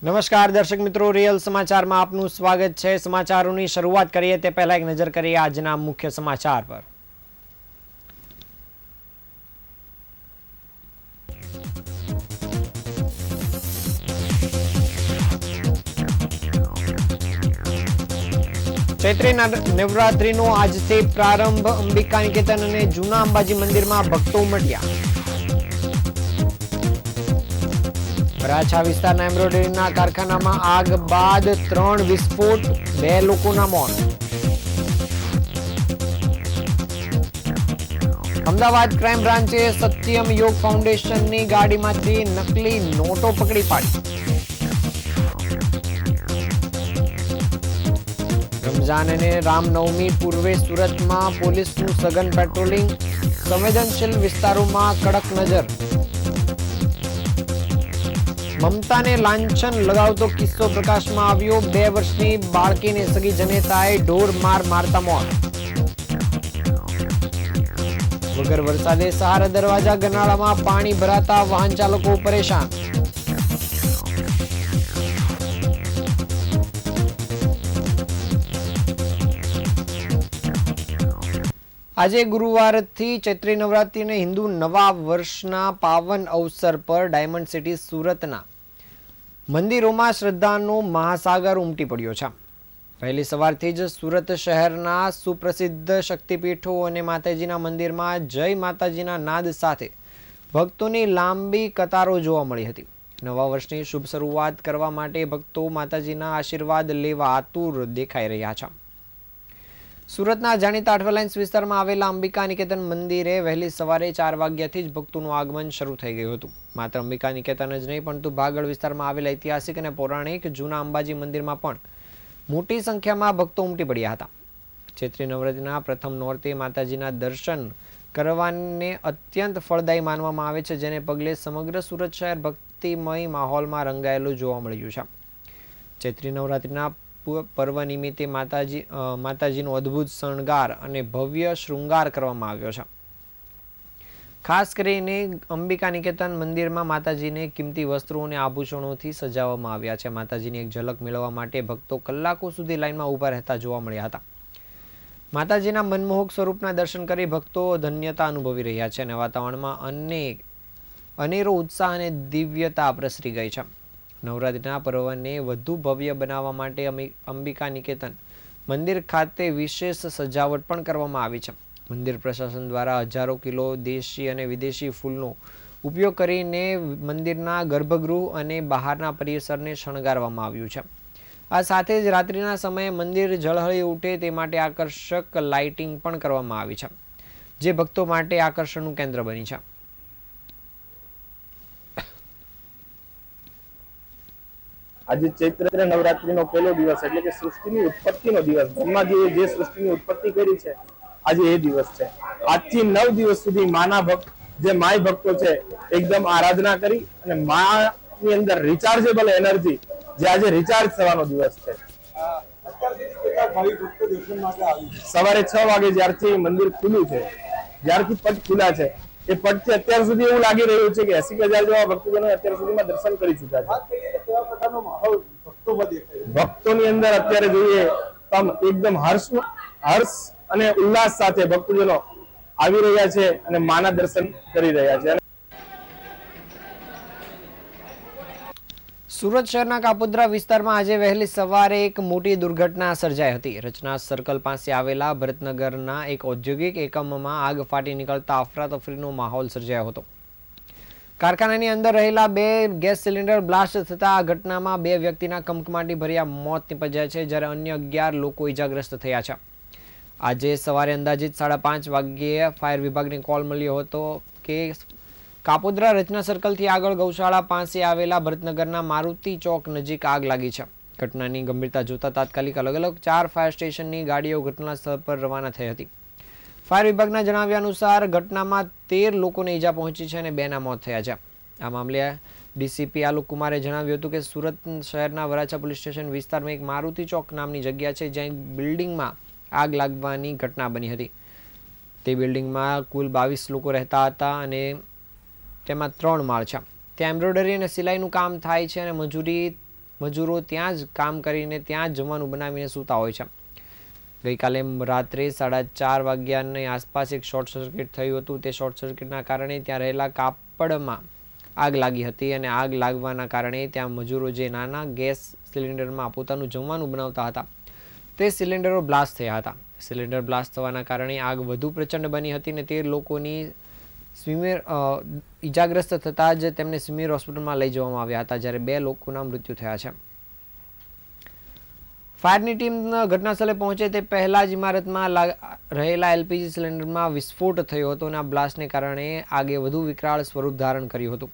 નમસ્કાર દર્શક મિત્રો, રિયલ સમાચારમાં આપનું સ્વાગત છે। સમાચારોની શરૂઆત કરીએ તે પહેલા એક નજર કરીએ આજના મુખ્ય સમાચાર પર। ચૈત્રી નવરાત્રીનો આજથી પ્રારંભ। અંબિકા નિકેતન અને જૂના અંબાજી મંદિરમાં ભક્તો ઉમટ્યા। વરાછા વિસ્તારના એમ્બ્રોઇડરીના કારખાનામાં આગ બાદ 3 વિસ્ફોટ, 2 લોકોના મોત। અમદાવાદ ક્રાઇમ બ્રાન્ચે સત્યમ યોગ ફાઉન્ડેશનની ગાડીમાંથી નકલી નોટો પકડી પાડી। રમઝાન અને રામનવમી પૂર્વે સુરતમાં પોલીસનું સઘન પેટ્રોલિંગ, સંવેદનશીલ વિસ્તારોમાં કડક નજર। મમતાને લાંછન લગાવતો કિસ્સો પ્રકાશમાં આવ્યો। 2 વર્ષની બાળકીને સગી જનેતાએ ઢોર માર મારતા મોત। વગર વરસાદે સહારા દરવાજા ગરનાળામાં પાણી ભરાતા વાહન ચાલકો પરેશાન। આજે ગુરુવારથી ચૈત્રી નવરાત્રી અને હિન્દુ નવા વર્ષના પાવન અવસર પર ડાયમંડ સિટી સુરતના મંદિરોમાં શ્રદ્ધાનો મહાસાગર ઉમટી પડ્યો છે। વહેલી સવારથી જ સુરત શહેરના સુપ્રસિદ્ધ શક્તિપીઠો અને માતાજીના મંદિરમાં જય માતાજીના નાદ સાથે ભક્તોની લાંબી કતારો જોવા મળી હતી। નવા વર્ષની શુભ શરૂઆત કરવા માટે ભક્તો માતાજીના આશીર્વાદ લેવા આતુર દેખાઈ રહ્યા છે। સુરતના જાણીતા અઠવાલાઇન્સ વિસ્તારમાં આવેલા અંબિકા નિકેતન મંદિરે વહેલી સવારે 4 વાગ્યાથી જ ભક્તોનું આગમન શરૂ થઈ ગયું હતું। માત્ર અંબિકા નિકેતન જ નહીં પરંતુ ભાગળ વિસ્તારમાં આવેલા ઐતિહાસિક અને પૌરાણિક જૂના અંબાજી મંદિરમાં પણ મોટી સંખ્યામાં ભક્તો ઉમટી પડ્યા હતા। ચૈત્રી નવરાત્રિના પ્રથમ નોરતે માતાજીના દર્શન કરવાને અત્યંત ફળદાયી માનવામાં આવે છે, જેને પગલે સમગ્ર સુરત શહેર ભક્તિમય માહોલમાં રંગાયેલું જોવા મળ્યું છે। ચૈત્રી નવરાત્રિના પર્વ નિમિત્તે માતાજીનો અદ્ભુત શણગાર અને ભવ્ય શૃંગાર કરવામાં આવ્યો છે। ખાસ કરીને અંબિકા નિકેતન મંદિરમાં માતાજીને કિંમતી વસ્ત્રો અને આભૂષણોથી સજાવવામાં આવ્યા છે। માતાજીની એક ઝલક મેળવવા માટે ભક્તો કલાકો સુધી લાઇનમાં ઊભા રહેતા જોવા મળ્યા હતા। માતાજીના મનમોહક સ્વરૂપના દર્શન કરી ભક્તો ધન્યતા અનુભવી રહ્યા છે અને વાતાવરણમાં અનેરો ઉત્સાહ અને દિવ્યતા પ્રસરી ગઈ છે। નવરાત્રિના પર્વને વધુ ભવ્ય બનાવવા માટે અંબિકા નિકેતન મંદિર ખાતે વિશેષ સજાવટ પણ કરવામાં આવી છે। મંદિર પ્રશાસન દ્વારા હજારો કિલો દેશી અને વિદેશી ફૂલનો ઉપયોગ કરીને મંદિરના ગર્ભગૃહ અને બહારના પરિસરને શણગારવામાં આવ્યું છે। આ સાથે જ રાત્રિના સમયે મંદિર ઝળહળી ઉઠે તે માટે આકર્ષક લાઇટિંગ પણ કરવામાં આવી છે, જે ભક્તો માટે આકર્ષણનું કેન્દ્ર બની છે। આજે ચૈત્ર નવરાત્રીનો પહેલો દિવસ એટલે કે સૃષ્ટિની ઉત્પત્તિનો દિવસ। બ્રહ્માજીએ જે સૃષ્ટિની ઉત્પત્તિ કરી છે આજે એ દિવસ છે। આજથી 9 દિવસ સુધી માના ભક્ત જે માય ભક્તો છે એકદમ આરાધના કરી અને માની અંદર રિચાર્જેબલ એનર્જી જે આજે રિચાર્જ થવાનો દિવસ છે। સવારે 6 વાગે જ્યારથી મંદિર ખુલ્યું છે, જ્યારથી પટ ખુલ્યા છે એ પટથી અત્યાર સુધી એવું લાગી રહ્યું છે કે 80,000 જેવા ભક્તજનો અત્યાર સુધીમાં દર્શન કરી ચૂક્યા છે। ભક્તોની અંદર અત્યારે જોઈએ તો એકદમ હર્ષ અને ઉલ્લાસ સાથે ભક્તજનો આવી રહ્યા છે અને માના દર્શન કરી રહ્યા છે। સુરત શહેરના કાપોદ્રા વિસ્તારમાં આજે વહેલી સવારે એક મોટી દુર્ઘટના સર્જાઈ હતી। રચના સર્કલ પાસે આવેલા ભરતનગરના એક ઔદ્યોગિક એકમમાં આગ ફાટી નીકળતા અફરાતફરીનો માહોલ સર્જાયો હતો। કારખાનાની અંદર રહેલા 2 ગેસ સિલિન્ડર બ્લાસ્ટ થતા આ ઘટનામાં 2 વ્યક્તિના કમકમાટી ભર્યા મોત નીપજ્યા છે, જ્યારે અન્ય 11 લોકો ઇજાગ્રસ્ત થયા છે। આજે સવારે અંદાજિત 5:30 વાગ્યે ફાયર વિભાગને કોલ મળ્યો હતો કે કાપોદ્રા રચના સર્કલથી આગળ ગૌશાળા પાસે આવેલા ભરતનગરના મારુતિ ચોક નજીક આગ લાગી છે। ઘટનાની ગંભીરતા જોતા તાત્કાલિક અલગ 4 ફાયર સ્ટેશનની ગાડીઓ ઘટના સ્થળ પર રવાના થઈ હતી। ફાયર વિભાગના જણાવ્યા અનુસાર ઘટનામાં 13 લોકોને ઈજા પહોંચી છે અને 2ના મોત થયા છે। આ મામલે ડીસીપી આલોક કુમારે જણાવ્યું હતું કે સુરત શહેરના વરાછા પોલીસ સ્ટેશન વિસ્તારમાં એક મારુતિ ચોક નામની જગ્યા છે, જ્યાં બિલ્ડિંગમાં આગ લાગવાની ઘટના બની હતી। તે બિલ્ડિંગમાં કુલ 22 લોકો રહેતા હતા અને તેમાં 3 માળ છે। ત્યાં એમ્બ્રોઇડરી અને સિલાઈનું કામ થાય છે અને મજૂરી મજૂરો ત્યાં જ કામ કરીને ત્યાં જ જમવાનું બનાવીને સૂતા હોય છે. ગઈકાલે રાત્રે 4:30 વાગ્યાની આસપાસ એક શોર્ટ સર્કિટ થયું હતું. તે શોર્ટ સર્કિટના કારણે ત્યાં રહેલા કાપડમાં આગ લાગી હતી અને આગ લાગવાના કારણે ત્યાં મજૂરો જે નાના ગેસ સિલિન્ડરમાં પોતાનું જમવાનું બનાવતા હતા તે સિલિન્ડરો બ્લાસ્ટ થયા હતા. સિલિન્ડર બ્લાસ્ટ થવાના કારણે આગ વધુ પ્રચંડ બની હતી અને 13 લોકોની ઈજાગ્રસ્ત થતાં જ તેમને સ્મીર હોસ્પિટલમાં લઈ જવામાં આવ્યા હતા, જ્યારે 2 લોકોના મૃત્યુ થયા છે. ફાયરની ટીમ ઘટનાસ્થળે પહોંચે તે પહેલા જ ઇમારતમાં રહેલા એલપીજી સિલિન્ડરમાં વિસ્ફોટ થયો હતો અને આ બ્લાસ્ટને કારણે આગે વધુ વિકરાળ સ્વરૂપ ધારણ કર્યું હતું.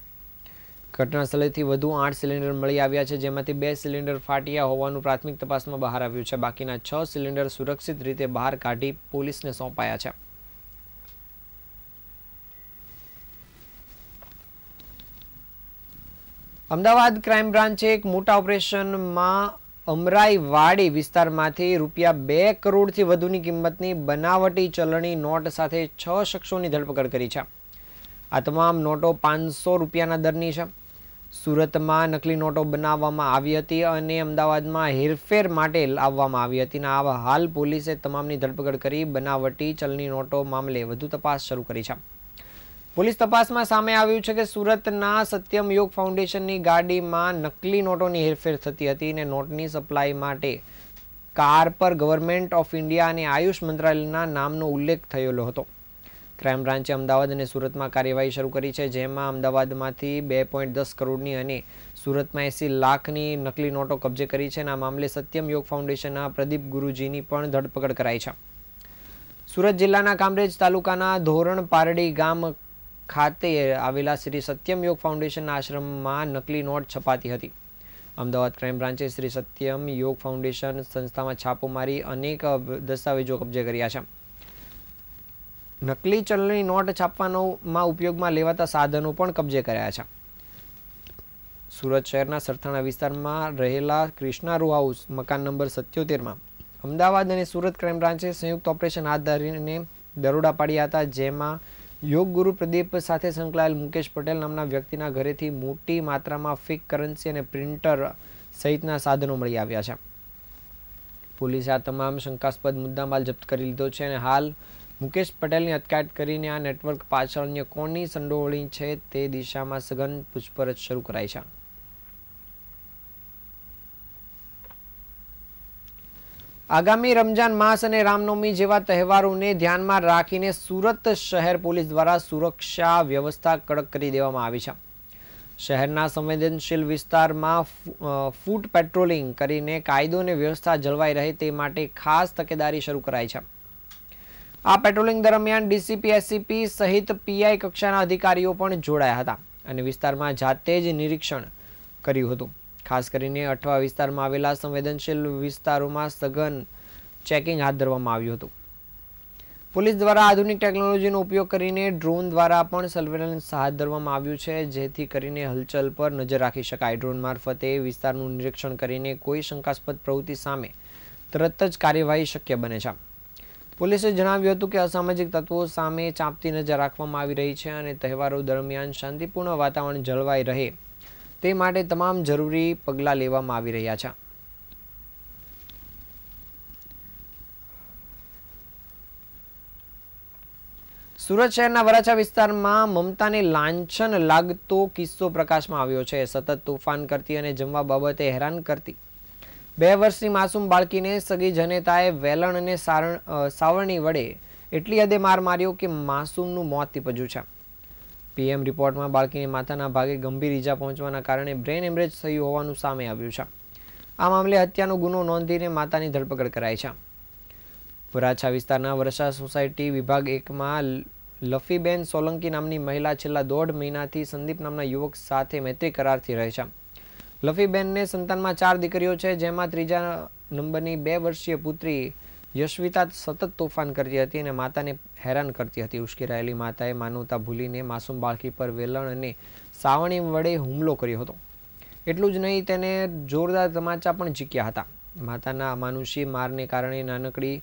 ઘટનાસ્થળેથી વધુ 8 સિલિન્ડર મળી આવ્યા છે, જેમાંથી 2 સિલિન્ડર ફાટ્યા હોવાનું પ્રાથમિક તપાસમાં બહાર આવ્યું છે. બાકીના 6 સિલિન્ડર સુરક્ષિત રીતે બહાર કાઢી પોલીસને સોંપાયા છે. અમદાવાદ ક્રાઇમ બ્રાન્ચે એક મોટા ઓપરેશનમાં અમરાઈવાડી વિસ્તારમાંથી ₹2 કરોડથી વધુની કિંમતની બનાવટી ચલણી નોટ સાથે 6 શખ્સોની ધરપકડ કરી છે. આ તમામ નોટો ₹500ના દરની છે. સુરતમાં નકલી નોટો બનાવવામાં આવી હતી અને અમદાવાદમાં હેરફેર માટે લાવવામાં આવી હતી. હાલ પોલીસે તમામની ધરપકડ કરી બનાવટી ચલણી નોટો મામલે વધુ તપાસ શરૂ કરી છે. પોલીસ તપાસમાં સામે આવ્યું છે કે સુરતના સત્યમ યોગ ફાઉન્ડેશનની ગાડીમાં નકલી નોટોની હેરફેર થતી હતી અને નોટની સપ્લાય માટે કાર પર ગવર્મેન્ટ ઓફ ઇન્ડિયા અને આયુષ મંત્રાલયના નામનો ઉલ્લેખ થયેલો હતો. ક્રાઇમ બ્રાન્ચે અમદાવાદ અને સુરતમાં કાર્યવાહી શરૂ કરી છે, જેમાં અમદાવાદમાંથી 2.10 કરોડની અને સુરતમાં 80 લાખની નકલી નોટો કબજે કરી છે. આ મામલે સત્યમ યોગ ફાઉન્ડેશનના પ્રદીપ ગુરુજીની પણ ધરપકડ કરાઈ છે. સુરત જિલ્લાના કામરેજ તાલુકાના ધોરણ પારડી ગામ ખાતે આવેલા શ્રી સત્યમ યોગ ફાઉન્ડેશનના આશ્રમમાં નકલી નોટ છપાતી હતી. અમદાવાદ ક્રાઇમ બ્રાન્ચે શ્રી સત્યમ યોગ ફાઉન્ડેશન સંસ્થામાં છાપો મારી અનેક દસ્તાવેજો કબજે કર્યા છે. નકલી ચલણી નોટ છાપવામાં ઉપયોગમાં લેવાતા સાધનો પણ કબજે કર્યા છે. સુરત શહેરના સરથાણા વિસ્તારમાં રહેલા કૃષ્ણા રો હાઉસ મકાન નંબર 77માં અમદાવાદ અને સુરત ક્રાઇમ બ્રાન્ચે સંયુક્ત ઓપરેશન હાથ ધરીને દરોડા પાડ્યા હતા, જેમાં યોગ ગુરુ પ્રદીપ સાથે સંકળાયેલ મુકેશ પટેલ નામના વ્યક્તિના ઘરેથી મોટી માત્રામાં ફેક કરન્સી અને પ્રિન્ટર સહિતના સાધનો મળી આવ્યા છે. પોલીસે આ તમામ શંકાસ્પદ મુદ્દામાલ જપ્ત કરી લીધો છે અને હાલ મુકેશ પટેલની અટકાયત કરીને આ નેટવર્ક પાછળ અન્ય કોની સંડોવણી છે તે દિશામાં સઘન પૂછપરછ શરૂ કરાઈ છે. આગામી રમજાન માસ અને રામનવમી જેવા તહેવારોને ધ્યાનમાં રાખીને સુરત શહેર પોલીસ દ્વારા સુરક્ષા વ્યવસ્થા કડક કરી દેવામાં આવી છે. શહેરના સંવેદનશીલ વિસ્તારમાં ફૂટ પેટ્રોલિંગ કરીને કાયદો અને વ્યવસ્થા જળવાઈ રહે તે માટે ખાસ તકેદારી શરૂ કરાઈ છે. આ પેટ્રોલિંગ દરમિયાન ડીસીપી, એસસીપી સહિત પીઆઈ કક્ષાના અધિકારીઓ પણ જોડાયા હતા અને વિસ્તારમાં જાતે જ નિરીક્ષણ કર્યું હતું. ખાસ કરીને અઠવા વિસ્તારમાં આવેલા સંવેદનશીલ વિસ્તારોમાં સઘન ચેકિંગ હાથ ધરવામાં આવ્યું હતું. પોલીસ દ્વારા આધુનિક ટેકનોલોજીનો ઉપયોગ કરીને ડ્રોન દ્વારા પણ સર્વેલન્સ હાથ ધરવામાં આવ્યું છે, જેથી કરીને હલચલ પર નજર રાખી શકાય. ડ્રોન મારફતે વિસ્તારનું નિરીક્ષણ કરીને કોઈ શંકાસ્પદ પ્રવૃત્તિ સામે તરત જ કાર્યવાહી શક્ય બને છે. પોલીસે જણાવ્યું હતું કે અસામાજિક તત્વો સામે ચાંપતી નજર રાખવામાં આવી રહી છે અને તહેવારો દરમિયાન શાંતિપૂર્ણ વાતાવરણ જળવાઈ રહે તે માટે તમામ જરૂરી પગલાં લેવામાં આવી રહ્યા છે. સુરત શહેરના વરાછા વિસ્તારમાં મમતાને લાંછન લાગતો કિસ્સો પ્રકાશમાં આવ્યો છે. સતત તોફાન કરતી અને જમવા બાબતે હેરાન કરતી 2 વર્ષની માસૂમ બાળકીને સગી જનેતાએ વેલણ અને સાવરણી વડે એટલી હદે માર માર્યો કે માસૂમનું મોત નીપજ્યું છે. પીએમ રિપોર્ટમાં બાળકીને માથાના ભાગે ગંભીર ઈજા પહોંચવાના કારણે બ્રેન હેમરેજ થયું હોવાનું સામે આવ્યું છે. આ મામલે હત્યાનો ગુનો નોંધીને માતાની ધરપકડ કરાઈ છે. વરાછા વિસ્તારના વરસા સોસાયટી વિભાગ 1માં લફીબેન સોલંકી નામની મહિલા છેલ્લા 1.5 મહિનાથી સંદીપ નામના યુવક સાથે મૈત્રી કરારથી રહે છે. લફીબેનને સંતાનમાં 4 દીકરીઓ છે, જેમાં 3જા નંબરની 2 વર્ષીય પુત્રી યશવિતા સતત તોફાન કરતી હતી અને માતાને હેરાન કરતી હતી. ઉશ્કેરાયેલી માતાએ માનવતા ભૂલીને માસૂમ બાળકી પર વેલણ અને સાવરણી વડે હુમલો કર્યો હતો. એટલું જ નહીં, તેને જોરદાર તમાચા પણ ઝીક્યા હતા. માતાના અમાનુષી મારને કારણે નાનકડી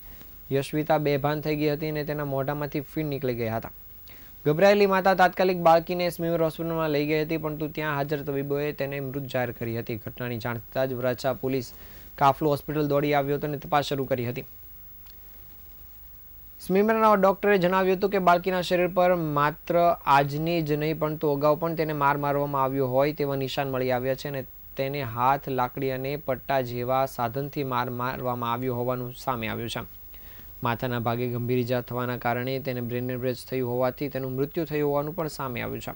યશવિતા બેભાન થઈ ગઈ હતી અને તેના મોઢામાંથી ફીણ નીકળી ગયા હતા. ગભરાયેલી માતા તાત્કાલિક બાળકીને સ્મીમેર હોસ્પિટલમાં લઈ ગઈ હતી, પરંતુ ત્યાં હાજર તબીબોએ તેને મૃત જાહેર કરી હતી. ઘટનાની જાણ થતાં જ વરાછા પોલીસ કાફલો હોસ્પિટલ દોડી આવ્યો હતો અને તપાસ શરૂ કરી હતી. સ્મીમેરના ડોક્ટરે જણાવ્યું હતું કે બાળકીના શરીર પર માત્ર આજની જ નહીં પરંતુ અગાઉ પણ તેને મારવામાં આવ્યો હોય તેવા નિશાન મળી આવ્યા છે અને તેને હાથ, લાકડી અને પટ્ટા જેવા સાધનથી મારવામાં આવ્યો હોવાનું સામે આવ્યું છે. માથાના ભાગે ગંભીર ઇજા થવાના કારણે તેને બ્રેન હેમરેજ થયું હોવાથી તેનું મૃત્યુ થયું હોવાનું પણ સામે આવ્યું છે.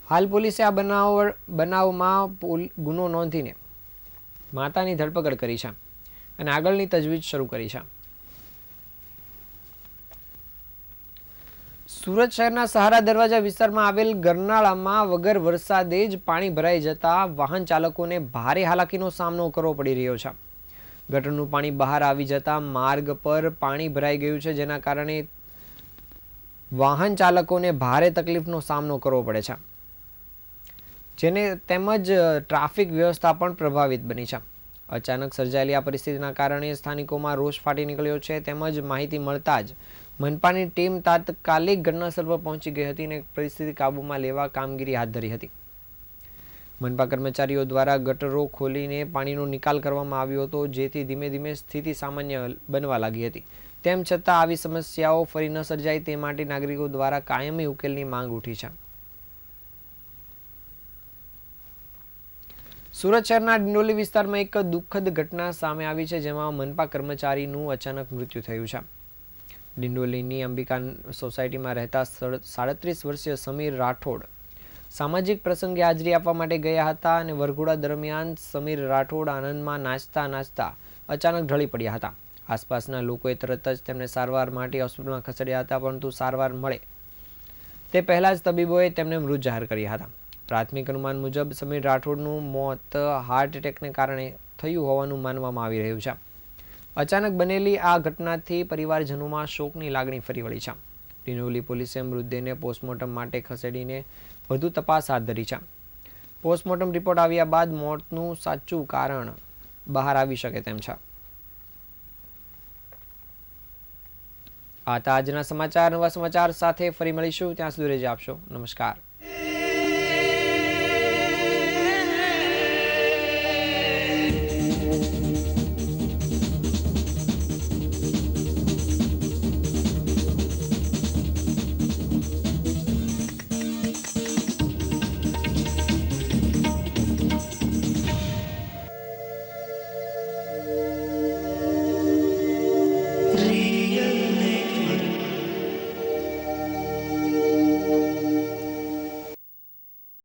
હાલ પોલીસે આ બનાવમાં ગુનો નોંધીને માતાની ધરપકડ કરી છે અને આગળની તજવીજ શરૂ કરી છે. સુરત શહેરના સહારા દરવાજા વિસ્તારમાં આવેલ ગરનાળામાં વગર વરસાદે જ પાણી ભરાઈ જતા વાહન ચાલકોને ભારે હાલાકીનો સામનો કરવો પડી રહ્યો છે. ગટરનું પાણી બહાર આવી જતા માર્ગ પર પાણી ભરાઈ ગયું છે, જેના કારણે વાહન ચાલકોને ભારે તકલીફનો સામનો કરવો પડે છે, તેમજ ટ્રાફિક વ્યવસ્થા પણ પ્રભાવિત બની છે. અચાનક સર્જાયેલી આ પરિસ્થિતિના કારણે સ્થાનિકોમાં રોષ ફાટી નીકળ્યો છે, તેમજ માહિતી મળતા જ મનપાની ટીમ તાત્કાલિક ઘટનાસ્થળ પર પહોંચી ગઈ હતી અને પરિસ્થિતિ કાબૂમાં લેવા કામગીરી હાથ ધરી હતી. મનપા કર્મચારીઓ દ્વારા ગટરો ખોલીને પાણીનો નિકાલ કરવામાં આવ્યો હતો, જેથી ધીમે ધીમે સ્થિતિ સામાન્ય બનવા લાગી હતી. તેમ છતાં આવી સમસ્યાઓ ફરી ન સર્જાય તે માટે નાગરિકો દ્વારા કાયમી ઉકેલની માંગ ઉઠી છે. સુરત શહેરના ડિંડોલી વિસ્તારમાં એક દુઃખદ ઘટના સામે આવી છે, જેમાં મનપા કર્મચારીનું અચાનક મૃત્યુ થયું છે. ડિંડોલીની અંબિકા સોસાયટીમાં રહેતા 37 વર્ષીય સમીર રાઠોડ સામાજિક પ્રસંગે હાજરી આપવા માટે ગયા હતા અને વરઘોડા દરમિયાન સમીર રાઠોડ આનંદમાં નાચતા અચાનક ઢળી પડ્યા હતા. આસપાસના લોકોએ તરત જ તેમને સારવાર માટે હોસ્પિટલમાં ખસેડ્યા હતા, પરંતુ સારવાર મળે તે પહેલા જ તબીબોએ તેમને મૃત જાહેર કર્યા હતા. પ્રાથમિક અનુમાન મુજબ સમીર રાઠોડનું મોત હાર્ટ એટેકને કારણે થયું હોવાનું માનવામાં આવી રહ્યું છે. અચાનક બનેલી આ ઘટનાથી પરિવારજનોમાં શોકની લાગણી ફરી વળી છે. ડિંડોલી પોલીસે મૃતદેહને પોસ્ટમોર્ટમ માટે ખસેડીને વધુ તપાસ હાથ ધરી છે. પોસ્ટમોર્ટમ રિપોર્ટ આવ્યા બાદ મોતનું સાચું કારણ બહાર આવી શકે તેમ છે. આ હતા આજના સમાચાર. નવા સમાચાર સાથે ફરી મળીશું. ત્યાં સુધી રજા આપશો. નમસ્કાર.